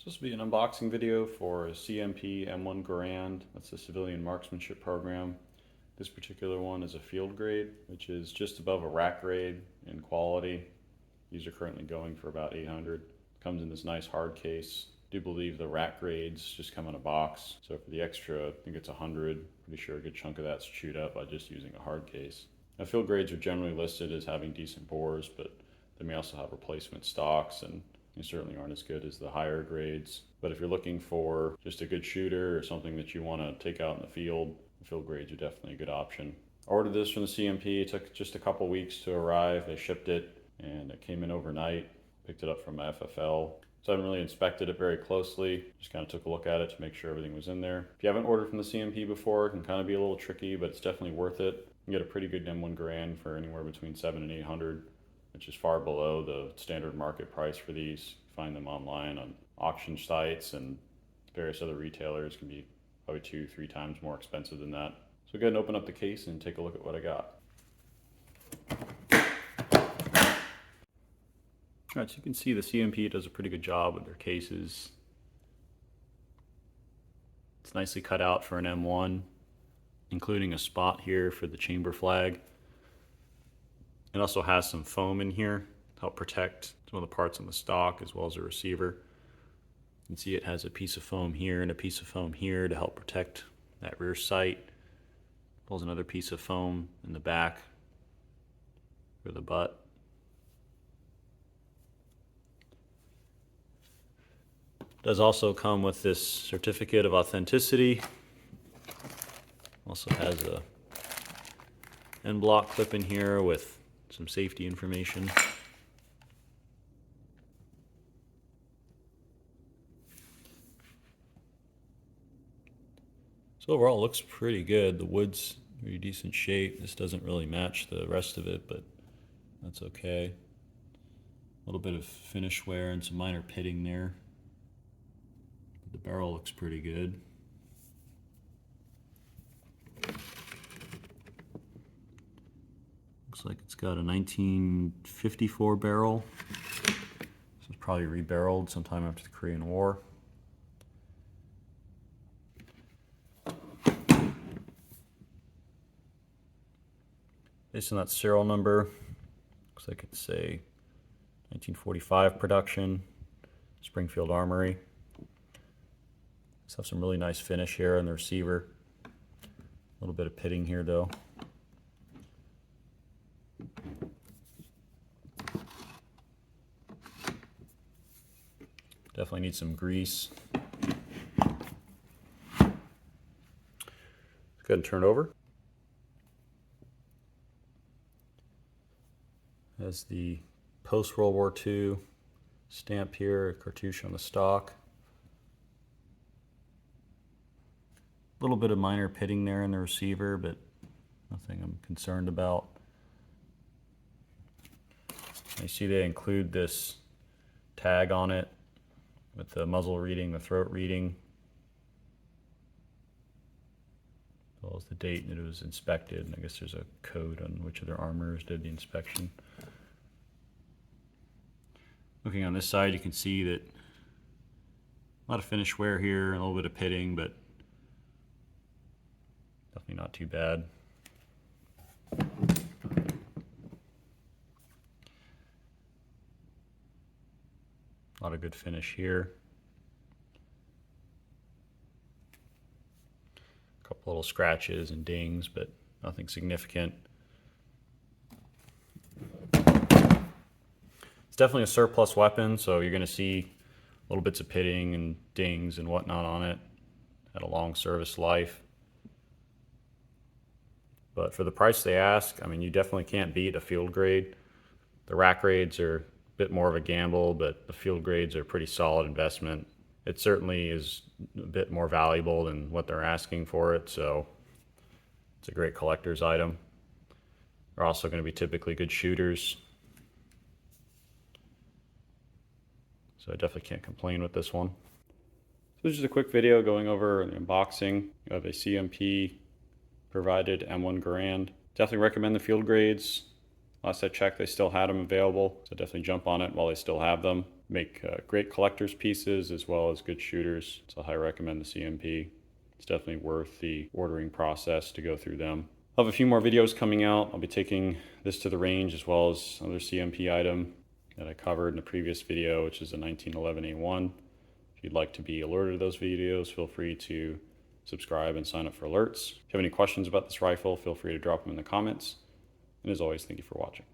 This will be an unboxing video for a CMP M1 Garand. That's the Civilian Marksmanship Program. This particular one is a field grade, which is just above a rack grade in quality. These are currently going for about $800. Comes in this nice hard case. I do believe the rack grades just come in a box. So for the extra, I think it's $100. Pretty sure a good chunk of that's chewed up by just using a hard case. Now field grades are generally listed as having decent bores, but they may also have replacement stocks, and they certainly aren't as good as the higher grades. But if you're looking for just a good shooter or something that you want to take out in the field grades are definitely a good option. I ordered this from the CMP. It took just a couple weeks to arrive. They shipped it and it came in overnight. Picked it up from my FFL. So I haven't really inspected it very closely. Just kind of took a look at it to make sure everything was in there. If you haven't ordered from the CMP before, it can kind of be a little tricky, but it's definitely worth it. You can get a pretty good M1 Garand for anywhere between $700 and $800, which is far below the standard market price for these. You find them online on auction sites, and various other retailers can be probably 2-3 times more expensive than that. So go ahead and open up the case and take a look at what I got. All right, so you can see the CMP does a pretty good job with their cases. It's nicely cut out for an M1, including a spot here for the chamber flag. It also has some foam in here to help protect some of the parts on the stock as well as the receiver. You can see it has a piece of foam here and a piece of foam here to help protect that rear sight. There's another piece of foam in the back for the butt. It does also come with this certificate of authenticity. Also has a end block clip in here with some safety information. So overall it looks pretty good. The wood's pretty decent shape. This doesn't really match the rest of it, but that's okay. A little bit of finish wear and some minor pitting there. But the barrel looks pretty good. Looks like it's got a 1954 barrel. This was probably rebarreled sometime after the Korean War. Based on that serial number, looks like it's a 1945 production, Springfield Armory. Let's have some really nice finish here on the receiver. A little bit of pitting here though. Definitely needs some grease. Let's go ahead and turn it over. Has the post-World War II stamp here, a cartouche on the stock. A little bit of minor pitting there in the receiver, but nothing I'm concerned about. You see they include this tag on it with the muzzle reading, the throat reading, as well as the date that it was inspected, and I guess there's a code on which of their armorers did the inspection. Looking on this side, you can see that a lot of finish wear here, a little bit of pitting, but definitely not too bad. A lot of good finish here. A couple little scratches and dings, but nothing significant. It's definitely a surplus weapon, so you're going to see little bits of pitting and dings and whatnot on it. Had a long service life. But for the price they ask, I mean, you definitely can't beat a field grade. The rack grades are a bit more of a gamble, but the field grades are a pretty solid investment. It certainly is a bit more valuable than what they're asking for it, so it's a great collector's item. They're also going to be typically good shooters, so I definitely can't complain with this one. So this is a quick video going over the unboxing of a CMP provided M1 Garand. Definitely recommend the field grades. Last I checked, they still had them available, so definitely jump on it while they still have them. make great collector's pieces as well as good shooters. So I highly recommend the CMP. It's definitely worth the ordering process to go through them. I'll have a few more videos coming out. I'll be taking this to the range as well as another CMP item that I covered in a previous video, which is a 1911A1. If you'd like to be alerted to those videos, feel free to subscribe and sign up for alerts. If you have any questions about this rifle, feel free to drop them in the comments. And as always, thank you for watching.